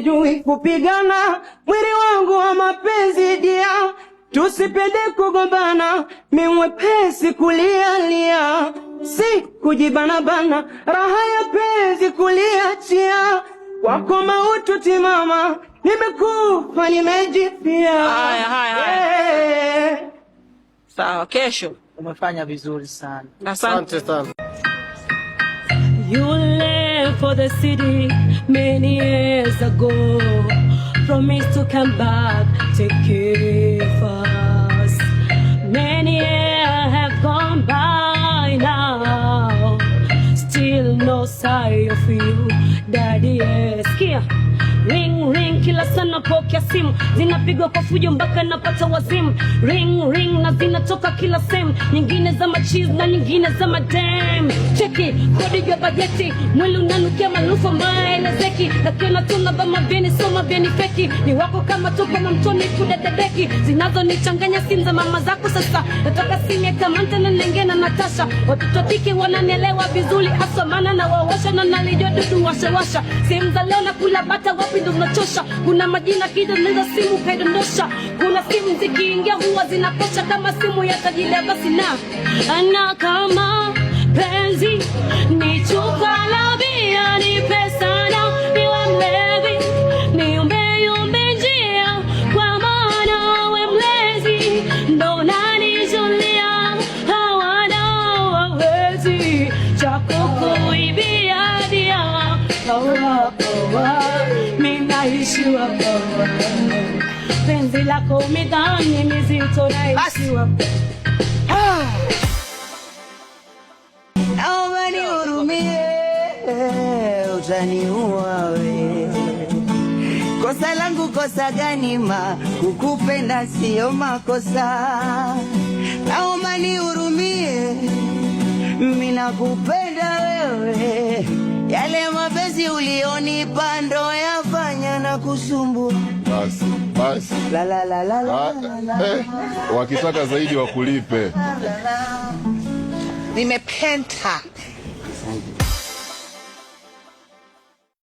sijui kupigana, mwili wangu wa mapenzi dia, tusipende kugombana, mwepesi kulialia, si kujibana bana, raha ya penzi kuliachia, wako mautu timama, nimekufa nimejipia. Haya. Sawa, kesho. Umefanya vizuri sana. Asante sana. You left for the city many years ago. Promised to come back, take care fast. Many years have gone by now. Still no sign of you, Daddy. Sikia. Ring ring kila sana pokea simu, zinapigwa kwa fujo mpaka napata wazimu. Ring ring na zinatoka kila sehemu, nyingine za machiz na nyingine za madam. Cheki kodi ya bajeti, mwili unanukia manufa maelezeki, lakini tuna bama beni soma beni feki, ni wako kama tuko na mtoni kudedeki, zinazonichanganya simu za mama zako. Sasa nataka simu kama Mantana Nenge na Natasha, watoto tiki wananielewa vizuri hasa maana na wawasha na nalijua dudu washa simu za leo na kula bata wapi ndo unachosha. Kuna majina kidoneza simu kaidondosha, kuna simu zikiingia huwa zinakosha, kama simu ya tajile basi na ana kama penzi ni chupa la bia, ni pesa na niwe mlevi, niumbe njia kwa maana we mlezi ndo nanijulia, hawana wawezi chako kuibia dia kawa minaishiwa penzi lako midhani mizito naishiwa. Naomba nihurumie, utaniua we. Kosa langu kosa gani ma, kukupenda sio makosa. Naomba nihurumie, mimi nakupenda wewe. Yale mapenzi ulionipa ndo yafanya na kusumbua. Basi. La. Wakitaka zaidi wakulipe. Nimependa